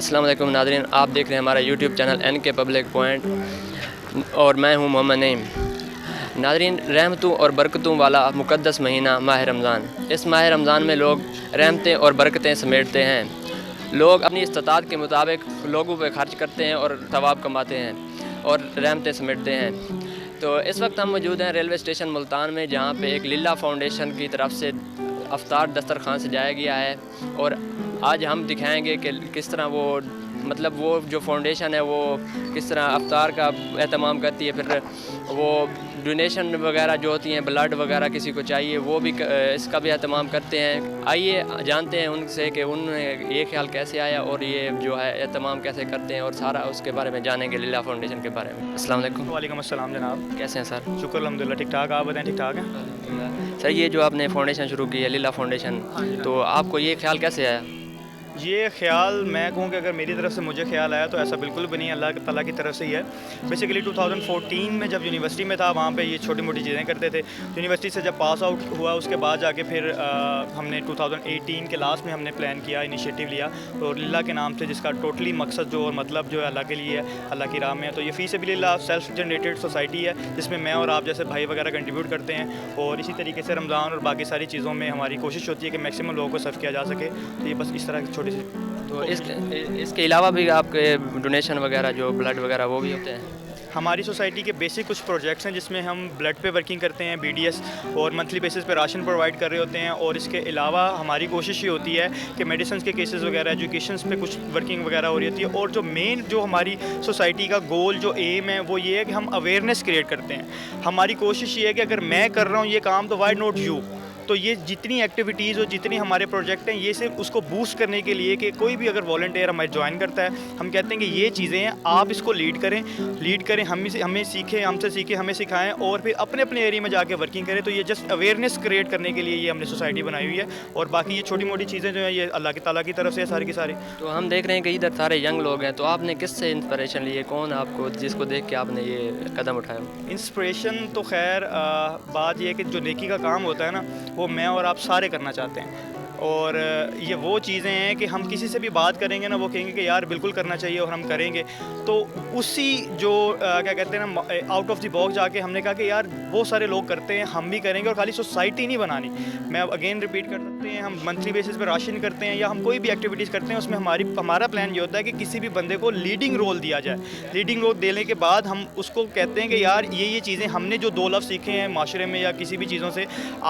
السلام علیکم ناظرین، آپ دیکھ رہے ہیں ہمارا یوٹیوب چینل این کے پبلک پوائنٹ اور میں ہوں محمد نعیم۔ ناظرین، رحمتوں اور برکتوں والا مقدس مہینہ ماہ رمضان۔ اس ماہ رمضان میں لوگ رحمتیں اور برکتیں سمیٹتے ہیں۔ لوگ اپنی استطاعت کے مطابق لوگوں پہ خرچ کرتے ہیں اور ثواب کماتے ہیں اور رحمتیں سمیٹتے ہیں۔ تو اس وقت ہم موجود ہیں ریلوے اسٹیشن ملتان میں، جہاں پہ ایک للہ فاؤنڈیشن کی طرف سے افطار دسترخوان سجایا گیا ہے، اور آج ہم دکھائیں گے کہ کس طرح وہ جو فاؤنڈیشن ہے وہ کس طرح افطار کا اہتمام کرتی ہے، پھر وہ ڈونیشن وغیرہ جو ہوتی ہیں، بلڈ وغیرہ کسی کو چاہیے وہ بھی اس کا بھی اہتمام کرتے ہیں۔ آئیے جانتے ہیں ان سے کہ ان یہ خیال کیسے آیا اور یہ جو ہے اہتمام کیسے کرتے ہیں، اور سارا اس کے بارے میں جانیں گے، للہ فاؤنڈیشن کے بارے میں۔ السلام علیکم۔ وعلیکم السلام جناب، کیسے ہیں سر؟ شکر الحمدللہ، ٹھیک ٹھاک۔ آپ بتائیں ٹھیک ٹھاک ہیں؟ سر، یہ جو آپ نے فاؤنڈیشن شروع کی ہے للہ فاؤنڈیشن، تو آپ کو یہ خیال کیسے آیا؟ یہ خیال میں کہوں کہ اگر میری طرف سے مجھے خیال آیا تو ایسا بالکل بھی نہیں، اللہ تعالیٰ کی طرف سے ہی ہے۔ بیسیکلی 2014 میں جب یونیورسٹی میں تھا، وہاں پہ یہ چھوٹی موٹی چیزیں کرتے تھے۔ یونیورسٹی سے جب پاس آؤٹ ہوا اس کے بعد جا کے پھر ہم نے 2018 کے لاسٹ میں ہم نے پلان کیا، انیشیٹو لیا اور للہ کے نام سے، جس کا ٹوٹلی مقصد جو اور مطلب جو ہے اللہ کے لیے ہے، اللہ کی راہ میں ہے۔ تو یہ فی سبیل اللہ سیلف جنریٹڈ سوسائٹی ہے، جس میں میں اور آپ جیسے بھائی وغیرہ کنٹریبیوٹ کرتے ہیں، اور اسی طریقے سے رمضان اور باقی ساری چیزوں میں ہماری کوشش ہوتی ہے کہ میکسیمم لوگوں کو سرو کیا جا سکے۔ تو یہ بس اس طرح کی چھوٹی سی۔ تو اس کے علاوہ بھی آپ کے ڈونیشن وغیرہ جو بلڈ وغیرہ وہ بھی ہوتے ہیں؟ ہماری سوسائٹی کے بیسک کچھ پروجیکٹس ہیں جس میں ہم بلڈ پہ ورکنگ کرتے ہیں، بی ڈی ایس، اور منتھلی بیسس پہ راشن پرووائڈ کر رہے ہوتے ہیں، اور اس کے علاوہ ہماری کوشش یہ ہوتی ہے کہ میڈیسنس کے کیسز وغیرہ، ایجوکیشنس پہ کچھ ورکنگ وغیرہ ہو رہی ہوتی ہے، اور جو مین جو ہماری سوسائٹی کا گول جو ایم ہے وہ یہ ہے کہ ہم اویئرنیس کریٹ کرتے ہیں۔ ہماری کوشش یہ ہے کہ اگر میں کر رہا ہوں یہ کام تو وائی ناٹ یو؟ تو یہ جتنی ایکٹیویٹیز اور جتنی ہمارے پروجیکٹ ہیں، یہ صرف اس کو بوسٹ کرنے کے لیے کہ کوئی بھی اگر والنٹیئر ہمارے جوائن کرتا ہے، ہم کہتے ہیں کہ یہ چیزیں ہیں، آپ اس کو لیڈ کریں، ہمیں سیکھیں، ہم سے سیکھیں، ہمیں سکھائیں، اور پھر اپنے ایریا میں جا کے ورکنگ کریں۔ تو یہ جسٹ اویئرنیس کریٹ کرنے کے لیے یہ ہم نے سوسائٹی بنائی ہوئی ہے، اور باقی یہ چھوٹی موٹی چیزیں جو ہیں یہ اللہ کی تعالیٰ کی طرف سے ساری کی ساری۔ تو ہم دیکھ رہے ہیں کہ ادھر سارے ینگ لوگ ہیں، تو آپ نے کس سے انسپریشن لی ہے؟ کون آپ کو جس کو دیکھ کے آپ نے یہ قدم اٹھایا؟ انسپریشن تو خیر بات یہ ہے کہ جو نیکی کا کام ہوتا ہے نا، وہ میں اور آپ سارے کرنا چاہتے ہیں، اور یہ وہ چیزیں ہیں کہ ہم کسی سے بھی بات کریں گے نا، وہ کہیں گے کہ یار بالکل کرنا چاہیے، اور ہم کریں گے۔ تو اسی جو کیا کہتے ہیں نا، آؤٹ آف دی باکس جا کے ہم نے کہا کہ یار بہت سارے لوگ کرتے ہیں، ہم بھی کریں گے، اور خالی سوسائٹی نہیں بنانی۔ میں اگین ریپیٹ کر سکتے ہیں، ہم منتھلی بیسس پہ راشن کرتے ہیں یا ہم کوئی بھی ایکٹیویٹیز کرتے ہیں، اس میں ہمارا پلان یہ ہوتا ہے کہ کسی بھی بندے کو لیڈنگ رول دیا جائے۔ لیڈنگ رول دینے کے بعد ہم اس کو کہتے ہیں کہ یار یہ چیزیں ہم نے جو 2 لفظ سیکھے ہیں معاشرے میں یا کسی بھی چیزوں سے،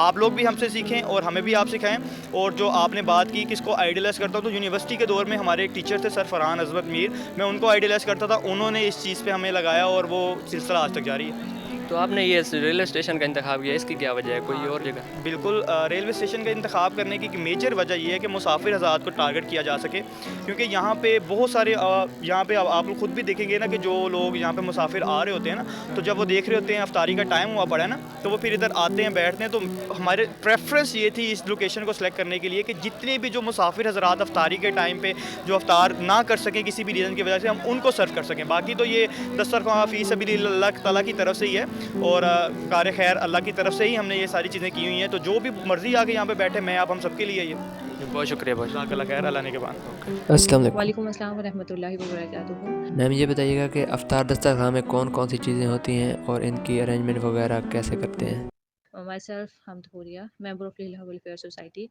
آپ لوگ بھی ہم سے سیکھیں اور ہمیں بھی آپ سکھائیں۔ اور جو آپ نے بات کی کس کو آئیڈیلائز کرتا ہوں، تو یونیورسٹی کے دور میں ہمارے ایک ٹیچر تھے سر فرحان عظمت میر، میں ان کو آئیڈیلائز کرتا تھا، انہوں نے اس چیز پہ ہمیں لگایا، اور وہ سلسلہ آج تک جاری ہے۔ تو آپ نے یہ ریلوے اسٹیشن کا انتخاب کیا، اس کی کیا وجہ ہے؟ کوئی اور جگہ؟ بالکل، ریلوے اسٹیشن کا انتخاب کرنے کی میجر وجہ یہ ہے کہ مسافر حضرات کو ٹارگٹ کیا جا سکے، کیونکہ یہاں پہ بہت سارے یہاں پہ آپ لوگ خود بھی دیکھیں گے نا کہ جو لوگ یہاں پہ مسافر آ رہے ہوتے ہیں نا، تو جب وہ دیکھ رہے ہوتے ہیں افطاری کا ٹائم ہوا پڑا ہے نا، تو وہ پھر ادھر آتے ہیں، بیٹھتے ہیں۔ تو ہمارے پریفرنس یہ تھی اس لوکیشن کو سلیکٹ کرنے کے لیے کہ جتنے بھی جو مسافر حضرات افطاری کے ٹائم پہ جو افطار نہ کر سکیں کسی بھی ریزن کی وجہ سے، ہم ان کو سرو کر سکیں۔ باقی تو یہ دسترخوان فی سبیل اللہ تعالیٰ کی طرف سے ہی ہے، اور کار خیر اللہ کی طرف سے ہی ہم نے یہ ساری چیزیں کی ہوئی ہیں۔ تو جو بھی مرضی آ کے یہاں پہ بیٹھے، میں آپ ہم سب کے لیے یہ بہت شکریہ، بہت جزاک اللہ خیر، اللہ نے کے بعد۔ السلام علیکم۔ وعلیکم السلام ورحمۃ اللہ وبرکاتہ۔ میم، یہ بتائیے گا کہ افطار دسترخوان میں کون کون سی چیزیں ہوتی ہیں اور ان کی ارینجمنٹ وغیرہ کیسے کرتے ہیں؟ مائی سیلف حمد حوریہ، ممبر آف للہ ویلفیئر سوسائٹی۔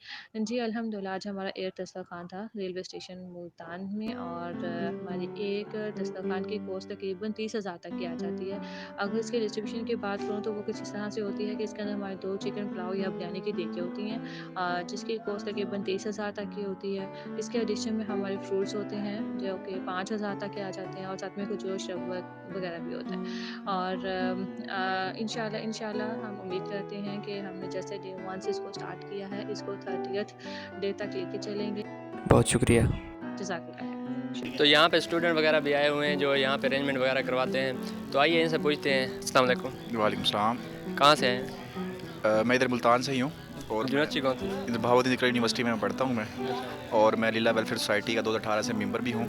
جی الحمدللہ، آج ہمارا ایک دسترخوان تھا ریلوے اسٹیشن ملتان میں، اور ہماری ایک دسترخوان کی کوسٹ تقریباً 30,000 تک کی آ جاتی ہے۔ اگر اس کے ڈسٹریبیوشن کی بات کروں تو وہ کچھ اس طرح سے ہوتی ہے کہ اس کے اندر ہمارے 2 چکن پلاؤ یا بریانی کی دیگیں ہوتی ہیں، جس کی کوسٹ تقریباً 30,000 تک کی ہوتی ہے۔ اس کے ایڈیشن میں ہمارے فروٹس ہوتے ہیں جو کہ 5,000 تک کے آ جاتے ہیں، اور ساتھ میں کچھ جوش شربت وغیرہ بھی ہوتا ہے۔ اور انشاءاللہ ہم امید کرتے ہیں کہ ہم نے جیسے ڈے 1 سے اس کو اسٹارٹ کیا ہے، اس کو 30th ڈے تک لے کے چلیں گے۔ بہت شکریہ۔ جزاک اللہ۔ تو یہاں پہ اسٹوڈنٹ وغیرہ بھی آئے ہوئے ہیں جو یہاں پہ ارینجمنٹ وغیرہ کرواتے ہیں، تو آئیے ان سے پوچھتے ہیں۔ السلام علیکم۔ وعلیکم السلام۔ کہاں سے ہیں؟ میں ادھر ملتان سے ہی ہوں، اور یونیورسٹی کون سی؟ ادھر بہاوالدین ذکر یونیورسٹی میں پڑھتا ہوں میں، اور میں للہ ویلفیئر سوسائٹی کا 2018 سے ممبر بھی ہوں،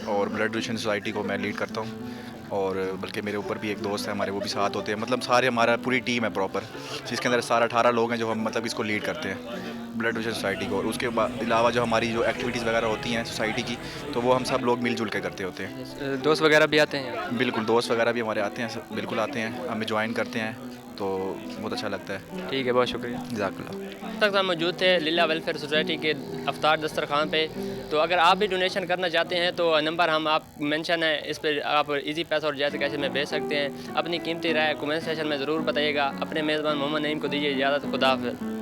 اور بلڈ ڈونیشن سوسائٹی کو میں لیڈ کرتا ہوں، اور بلکہ میرے اوپر بھی ایک دوست ہے ہمارے، وہ بھی ساتھ ہوتے ہیں، مطلب سارے ہمارا پوری ٹیم ہے پراپر، جس کے اندر 18 لوگ ہیں جو ہم مطلب اس کو لیڈ کرتے ہیں۔ بلڈ ڈونیشن سوسائٹی کو. اور اس کے علاوہ جو ہماری جو ایکٹیویٹیز وغیرہ ہوتی ہیں سوسائٹی کی, تو وہ ہم سب لوگ مل جل کے کرتے ہوتے ہیں. دوست وغیرہ بھی آتے ہیں یہاں؟ بالکل, دوست وغیرہ بھی ہمارے آتے ہیں, بالکل آتے ہیں, ہمیں جوائن کرتے ہیں, تو بہت اچھا لگتا ہے. ٹھیک ہے, بہت شکریہ. جزاک اللہ. تک ہم موجود تھے لیلا ویلفیئر سوسائٹی کے افطار دسترخوان پہ. تو اگر آپ بھی ڈونیشن کرنا چاہتے ہیں تو نمبر ہم آپ مینشن ہے, اس پہ آپ ایزی پیسہ اور جائز کیسے میں بھیج سکتے ہیں. اپنی قیمتی رائے کومنٹ سیکشن میں ضرور بتائیے گا. اپنے میزبان محمد نعیم کو دیجیے اجازت. خدا حافظ.